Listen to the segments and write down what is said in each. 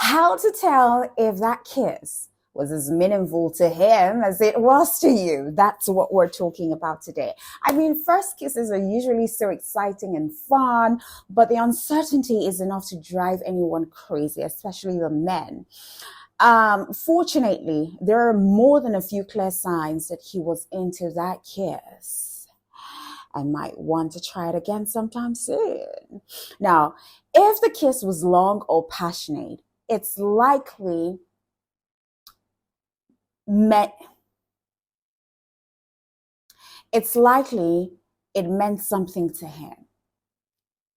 How to tell if that kiss was as meaningful to him as it was to you. That's what we're talking about today. I mean, first kisses are usually so exciting and fun, but the uncertainty is enough to drive anyone crazy, especially the men. Fortunately, there are more than a few clear signs that he was into that kiss. I might want to try it again sometime soon. Now, if the kiss was long or passionate, it's likely meant it meant something to him.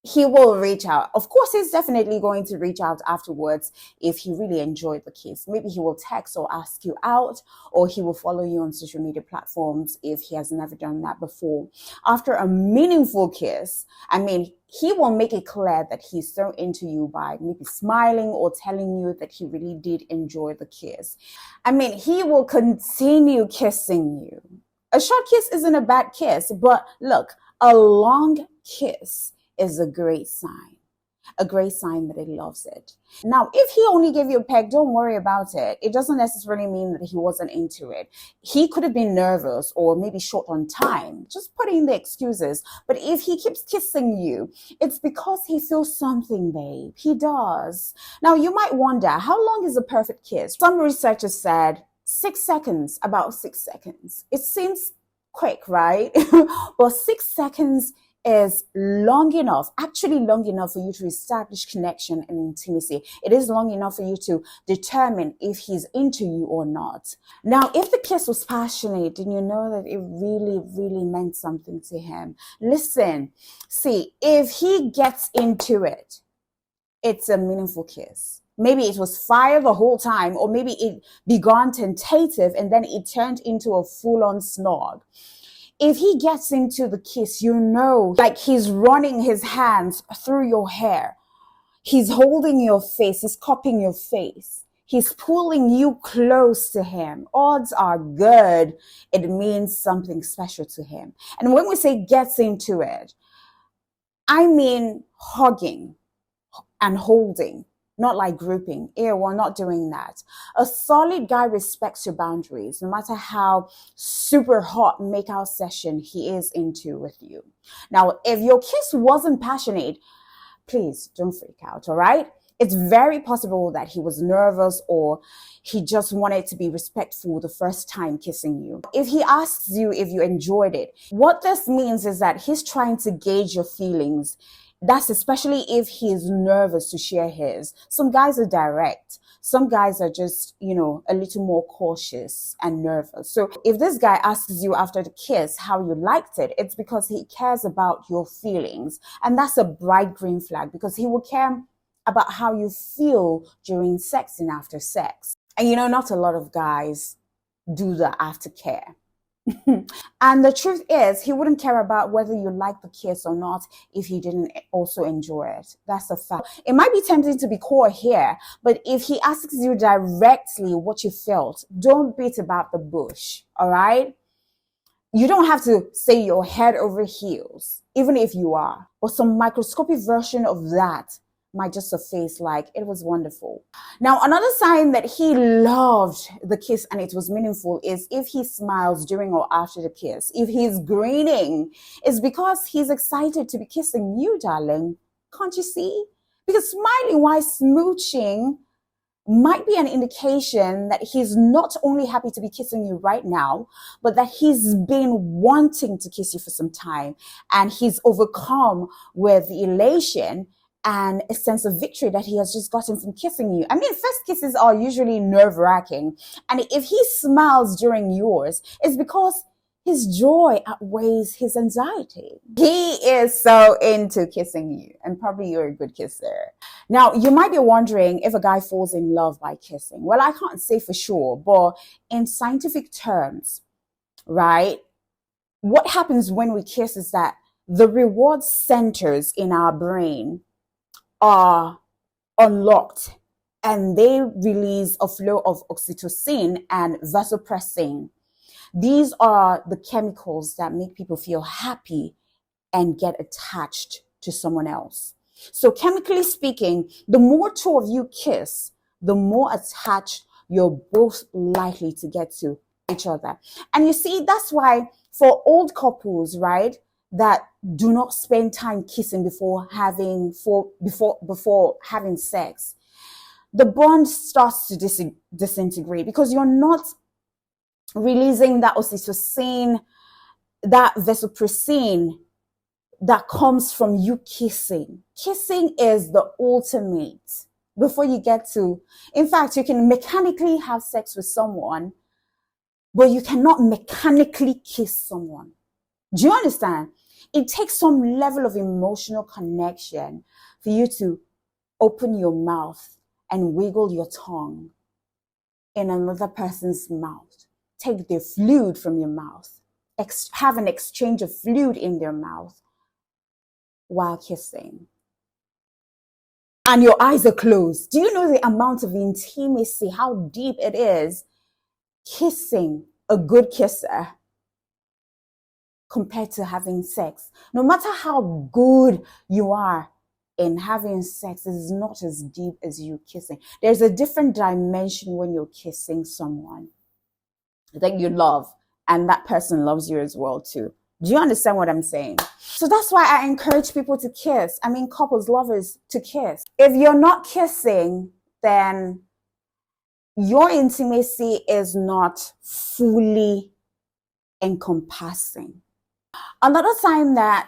He will reach out. Of course, he's definitely going to reach out afterwards if he really enjoyed the kiss. Maybe he will text or ask you out, or he will follow you on social media platforms if he has never done that before. After a meaningful kiss, I mean, he will make it clear that he's so into you by maybe smiling or telling you that he really did enjoy the kiss. I mean, he will continue kissing you. A short kiss isn't a bad kiss, but look, a long kiss is a great sign that he loves it. Now, if he only gave you a peck, don't worry about it. It doesn't necessarily mean that he wasn't into it. He could have been nervous or maybe short on time. Just put in the excuses. But if he keeps kissing you, it's because he feels something, babe. He does. Now, you might wonder, how long is a perfect kiss? Some researchers said 6 seconds, about 6 seconds. It seems quick, right? But 6 seconds is actually long enough for you to establish connection and intimacy. It is long enough for you to determine if he's into you or not. Now, if the kiss was passionate, then you know that it really, really meant something to him. Listen, see, if he gets into it, it's a meaningful kiss. Maybe it was fire the whole time, or maybe it began tentative and then it turned into a full-on snog. If he gets into the kiss, you know, like he's running his hands through your hair. He's holding your face. He's cupping your face. He's pulling you close to him. Odds are good it means something special to him. And when we say gets into it, I mean hugging and holding. Not like grouping. We're not doing that. A solid guy respects your boundaries, no matter how super hot makeout session he is into with you. Now, if your kiss wasn't passionate, please don't freak out, all right? It's very possible that he was nervous or he just wanted to be respectful the first time kissing you. If he asks you if you enjoyed it, what this means is that he's trying to gauge your feelings. That's especially if he is nervous to share his. Some guys are direct. Some guys are just, a little more cautious and nervous. So if this guy asks you after the kiss how you liked it, it's because he cares about your feelings. And that's a bright green flag because he will care about how you feel during sex and after sex. And not a lot of guys do the aftercare. And the truth is, he wouldn't care about whether you like the kiss or not if he didn't also enjoy it. That's a fact. It might be tempting to be coy here, but if he asks you directly what you felt, don't beat about the bush, all right? You don't have to say you're head over heels, even if you are. But some microscopic version of that might just surface like it was wonderful. Now, another sign that he loved the kiss and it was meaningful is if he smiles during or after the kiss. If he's grinning, it's because he's excited to be kissing you, darling. Can't you see? Because smiling while smooching might be an indication that he's not only happy to be kissing you right now, but that he's been wanting to kiss you for some time and he's overcome with the elation and a sense of victory that he has just gotten from kissing you. I mean, first kisses are usually nerve-wracking. And if he smiles during yours, it's because his joy outweighs his anxiety. He is so into kissing you, and probably you're a good kisser. Now, you might be wondering if a guy falls in love by kissing. Well, I can't say for sure, but in scientific terms, right, what happens when we kiss is that the reward centers in our brain are unlocked and they release a flow of oxytocin and vasopressin. These are the chemicals that make people feel happy and get attached to someone else. So chemically speaking, the more two of you kiss, the more attached you're both likely to get to each other. And you see, that's why for old couples, right, that do not spend time kissing before having sex, the bond starts to disintegrate because you're not releasing that oxytocin, that vasopressin that comes from you kissing. Kissing is the ultimate. Before you get to, in fact, you can mechanically have sex with someone, but you cannot mechanically kiss someone. Do you understand? It takes some level of emotional connection for you to open your mouth and wiggle your tongue in another person's mouth. Take the fluid from your mouth. Have an exchange of fluid in their mouth while kissing. And your eyes are closed. Do you know the amount of intimacy, how deep it is kissing a good kisser compared to having sex? No matter how good you are in having sex, it is not as deep as you kissing. There's a different dimension when you're kissing someone that you love, and that person loves you as well too. Do you understand what I'm saying? So that's why I encourage people to kiss. I mean, couples, lovers, to kiss. If you're not kissing, then your intimacy is not fully encompassing. Another sign that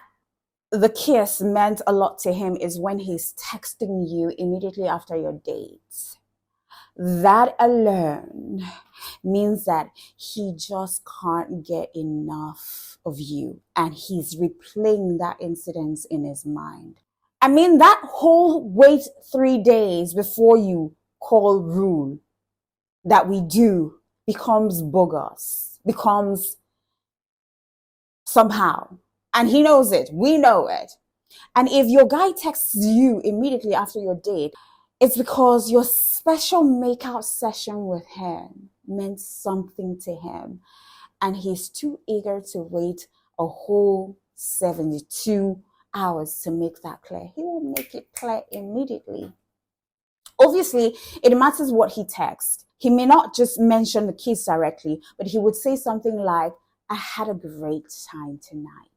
the kiss meant a lot to him is when he's texting you immediately after your date. That alone means that he just can't get enough of you, and he's replaying that incident in his mind. I mean, that whole wait 3 days before you call rule that we do becomes bogus, becomes somehow. And he knows it. We know it. And if your guy texts you immediately after your date, it's because your special makeout session with him meant something to him. And he's too eager to wait a whole 72 hours to make that clear. He will make it clear immediately. Obviously, it matters what he texts. He may not just mention the kiss directly, but he would say something like, "I had a great time tonight."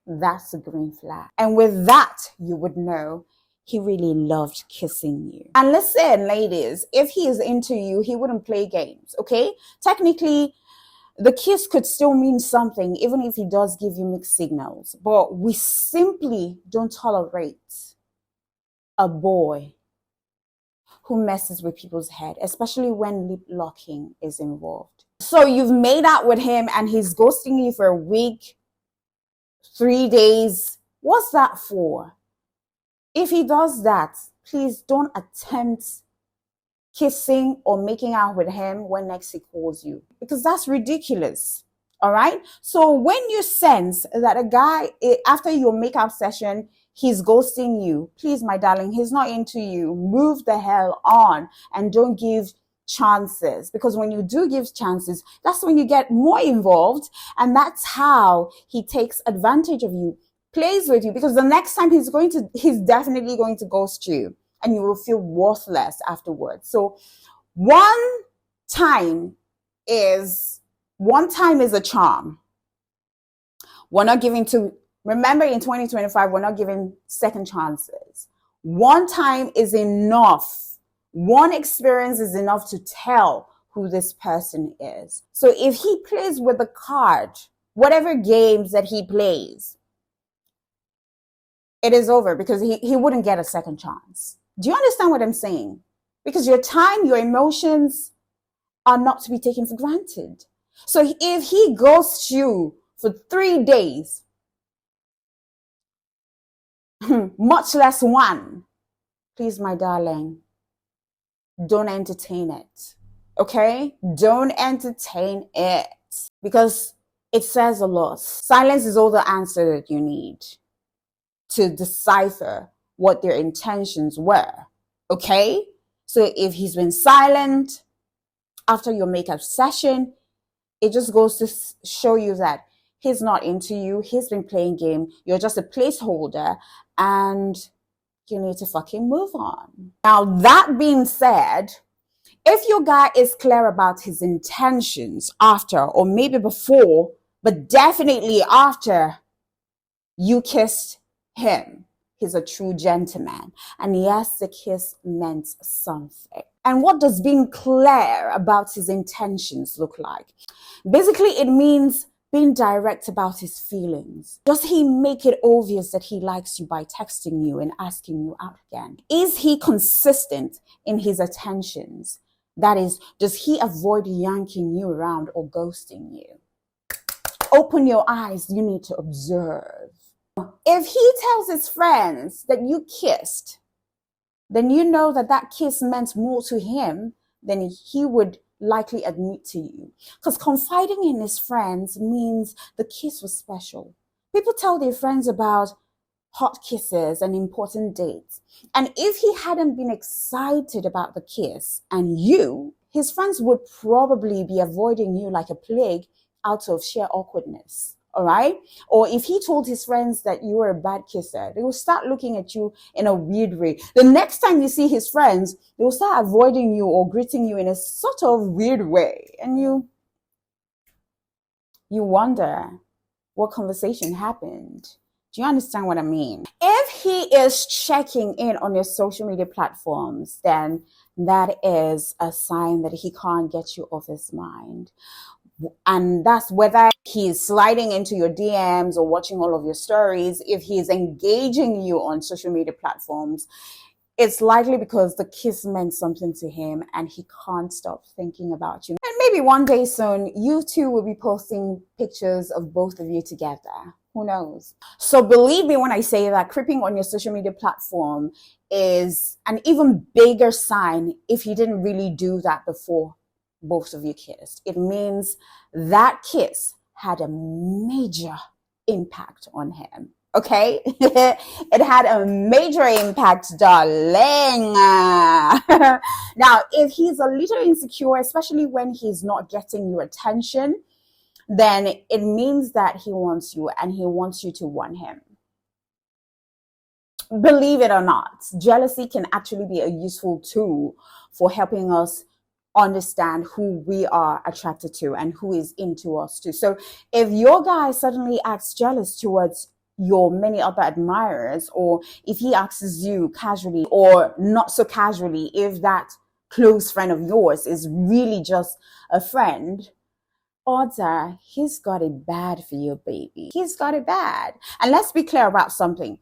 That's a green flag. And with that, you would know he really loved kissing you. And listen, ladies, if he is into you, he wouldn't play games, okay? Technically, the kiss could still mean something, even if he does give you mixed signals. But we simply don't tolerate a boy who messes with people's head, especially when lip locking is involved. So you've made out with him and he's ghosting you for a week, 3 days. What's that for? If he does that, please don't attempt kissing or making out with him when next he calls you, because that's ridiculous. All right. So when you sense that a guy, after your makeup session, he's ghosting you, please, my darling, he's not into you. Move the hell on and don't give chances, because when you do give chances, that's when you get more involved, and that's how he takes advantage of you, plays with you, because the next time he's definitely going to ghost you, and you will feel worthless afterwards. So one time is a charm. Remember, in 2025, we're not giving second chances. One time is enough. One experience is enough to tell who this person is. So if he plays with the card, whatever games that he plays, it is over, because he wouldn't get a second chance. Do you understand what I'm saying? Because your time, your emotions are not to be taken for granted. So if he ghosts you for 3 days, much less one, please, my darling, don't entertain it. Okay? Don't entertain it, because it says a lot. Silence is all the answer that you need to decipher what their intentions were. Okay? So if he's been silent after your makeup session, it just goes to show you that he's not into you. He's been playing game. You're just a placeholder, and you need to fucking move on. Now, that being said, if your guy is clear about his intentions after, or maybe before, but definitely after you kissed him, he's a true gentleman. And yes, the kiss meant something. And what does being clear about his intentions look like? Basically, it means being direct about his feelings. Does he make it obvious that he likes you by texting you and asking you out again? Is he consistent in his attentions? That is, does he avoid yanking you around or ghosting you? Open your eyes. You need to observe. If he tells his friends that you kissed, then you know that that kiss meant more to him than he would likely admit to you. Because confiding in his friends means the kiss was special. People tell their friends about hot kisses and important dates. And if he hadn't been excited about the kiss and you, his friends would probably be avoiding you like a plague out of sheer awkwardness. All right. Or if he told his friends that you were a bad kisser, they will start looking at you in a weird way. The next time you see his friends, they will start avoiding you or greeting you in a sort of weird way. And you wonder what conversation happened. Do you understand what I mean? If he is checking in on your social media platforms, then that is a sign that he can't get you off his mind. And that's whether he's sliding into your DMs or watching all of your stories. If he's engaging you on social media platforms, it's likely because the kiss meant something to him and he can't stop thinking about you. And maybe one day soon, you two will be posting pictures of both of you together. Who knows? So believe me when I say that creeping on your social media platform is an even bigger sign if he didn't really do that before both of you kissed. It means that kiss had a major impact on him. Okay? It had a major impact, darling. Now, if he's a little insecure, especially when he's not getting your attention, then it means that he wants you and he wants you to want him. Believe it or not, jealousy can actually be a useful tool for helping us understand who we are attracted to and who is into us too. So if your guy suddenly acts jealous towards your many other admirers, or if he asks you casually or not so casually, if that close friend of yours is really just a friend, odds are he's got it bad for you, baby. He's got it bad. And let's be clear about something.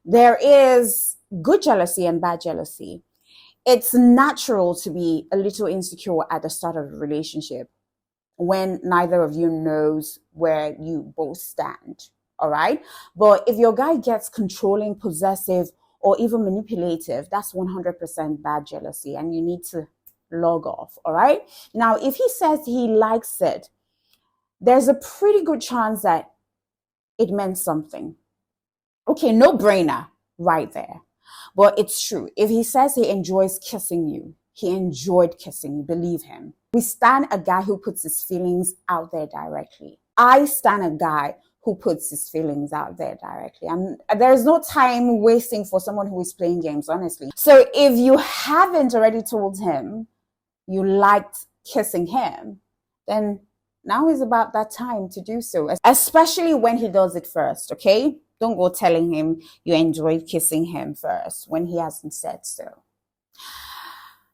There is good jealousy and bad jealousy. It's natural to be a little insecure at the start of a relationship when neither of you knows where you both stand. All right. But if your guy gets controlling, possessive, or even manipulative, that's 100% bad jealousy and you need to log off. All right. Now, if he says he likes it, there's a pretty good chance that it meant something. Okay, no brainer right there. But it's true. If he says he enjoys kissing you, he enjoyed kissing you, believe him. We stand a guy who puts his feelings out there directly. I stand a guy who puts his feelings out there directly. And there's no time wasting for someone who is playing games, honestly. So if you haven't already told him you liked kissing him, then now is about that time to do so, especially when he does it first, okay? Don't go telling him you enjoyed kissing him first when he hasn't said so.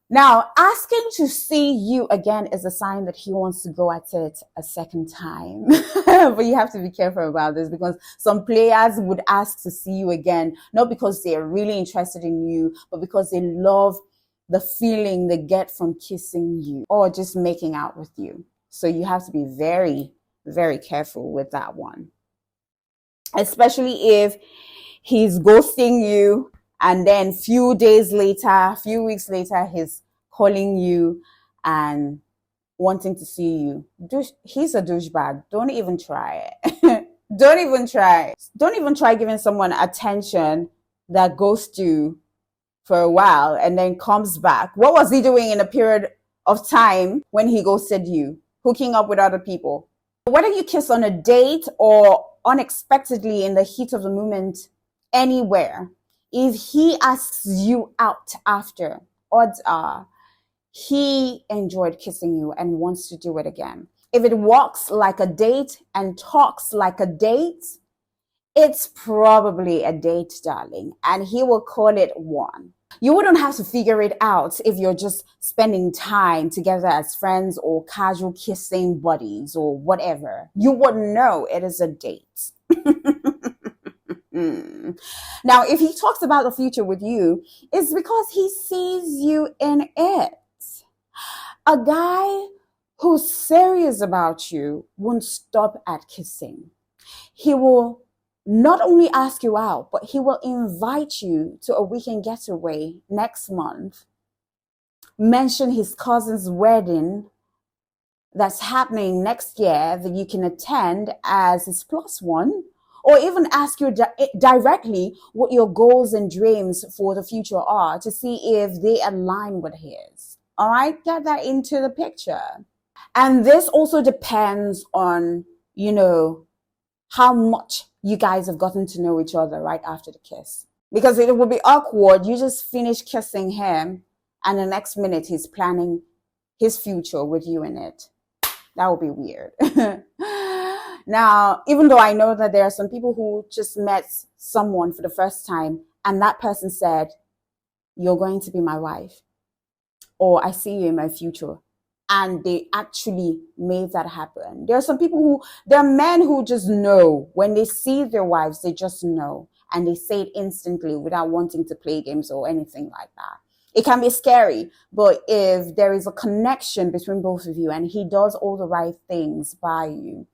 Now, asking to see you again is a sign that he wants to go at it a second time. But you have to be careful about this because some players would ask to see you again, not because they're really interested in you, but because they love the feeling they get from kissing you or just making out with you. So you have to be very, very careful with that one. Especially if he's ghosting you and then few days later, few weeks later, he's calling you and wanting to see you. He's a douchebag. Don't even try it. Don't even try. Don't even try giving someone attention that ghosts you for a while and then comes back. What was he doing in a period of time when he ghosted you? Hooking up with other people. Whether you kiss on a date or unexpectedly in the heat of the moment, anywhere, If he asks you out after, odds are he enjoyed kissing you and wants to do it again. If it walks like a date and talks like a date, it's probably a date, darling, and he will call it one. You wouldn't have to figure it out if you're just spending time together as friends or casual kissing buddies or whatever. You would know it is a date. Now, if he talks about the future with you, it's because he sees you in it. A guy who's serious about you won't stop at kissing. He will not only ask you out, but he will invite you to a weekend getaway next month, mention his cousin's wedding that's happening next year that you can attend as his plus one, or even ask you directly what your goals and dreams for the future are to see if they align with his. All right, get that into the picture. And this also depends on, how much you guys have gotten to know each other right after the kiss. Because it would be awkward. You just finish kissing him and the next minute he's planning his future with you in it. That would be weird. Now, even though I know that there are some people who just met someone for the first time and that person said, "You're going to be my wife," or "I see you in my future," and they actually made that happen. There are men who just know when they see their wives, they just know, and they say it instantly without wanting to play games or anything like that. It can be scary, but if there is a connection between both of you and he does all the right things by you,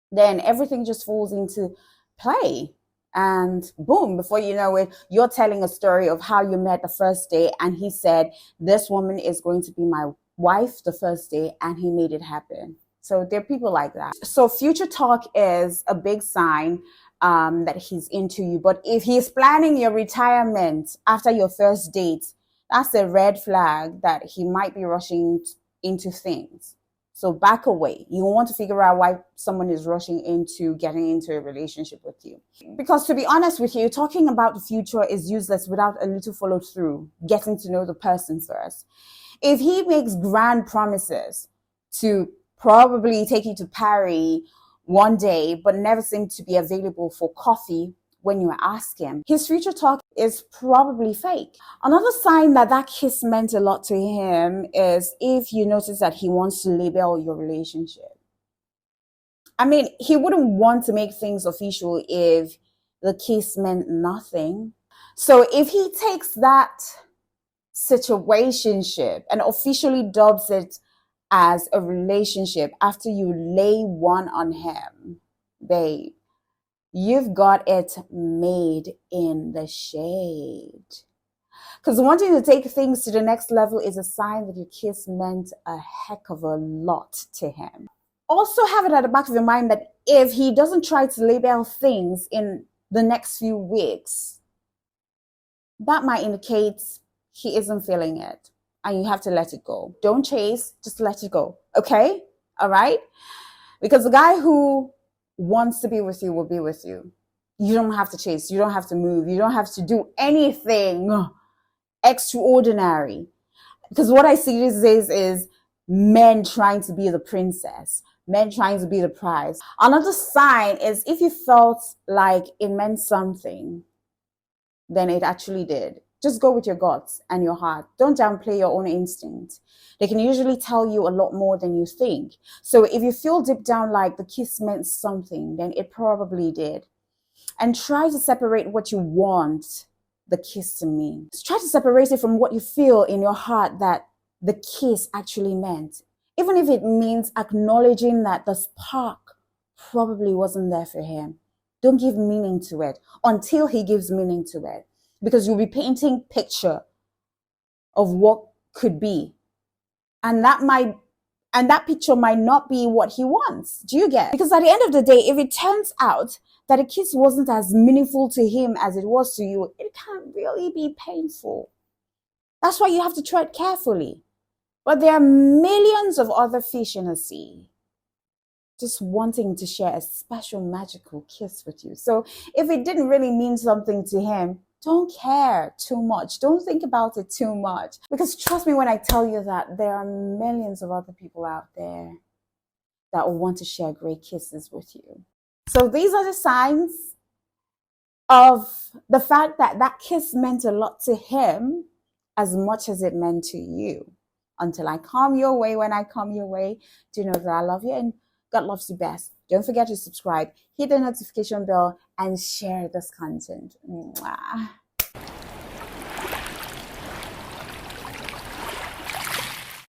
then everything just falls into play. And boom, before you know it, you're telling a story of how you met the first day and he said, "This woman is going to be my wife," the first day, and he made it happen. So there are people like that. So future talk is a big sign that he's into you. But if he's planning your retirement after your first date, that's a red flag that he might be rushing into things. So back away. You want to figure out why someone is rushing into getting into a relationship with you. Because to be honest with you, talking about the future is useless without a little follow through, getting to know the person first. If he makes grand promises to probably take you to Paris one day, but never seem to be available for coffee when you ask him, his future talk is probably fake. Another sign that that kiss meant a lot to him is if you notice that he wants to label your relationship. I mean, he wouldn't want to make things official if the kiss meant nothing. So if he takes that situationship and officially dubs it as a relationship after you lay one on him, babe, you've got it made in the shade. Because wanting to take things to the next level is a sign that your kiss meant a heck of a lot to him. Also have it at the back of your mind that if he doesn't try to label things in the next few weeks, that might indicate he isn't feeling it and you have to let it go. Don't chase, just let it go. Okay? All right? Because the guy who wants to be with you will be with you. You don't have to chase. You don't have to move. You don't have to do anything extraordinary. Because what I see these days is men trying to be the princess, men trying to be the prize. Another sign is if you felt like it meant something, then it actually did. Just go with your guts and your heart. Don't downplay your own instincts. They can usually tell you a lot more than you think. So if you feel deep down like the kiss meant something, then it probably did. And try to separate what you want the kiss to mean. Try to separate it from what you feel in your heart that the kiss actually meant. Even if it means acknowledging that the spark probably wasn't there for him. Don't give meaning to it until he gives meaning to it. Because you'll be painting picture of what could be. And that picture might not be what he wants. Do you get? Because at the end of the day, if it turns out that a kiss wasn't as meaningful to him as it was to you, it can really be painful. That's why you have to tread carefully. But there are millions of other fish in the sea just wanting to share a special magical kiss with you. So if it didn't really mean something to him, don't care too much. Don't think about it too much. Because trust me when I tell you that there are millions of other people out there that will want to share great kisses with you. So these are the signs of the fact that that kiss meant a lot to him as much as it meant to you. Until I come your way, when I come your way, do know that I love you and God loves you best. Don't forget to subscribe, hit the notification bell, and share this content. Mwah.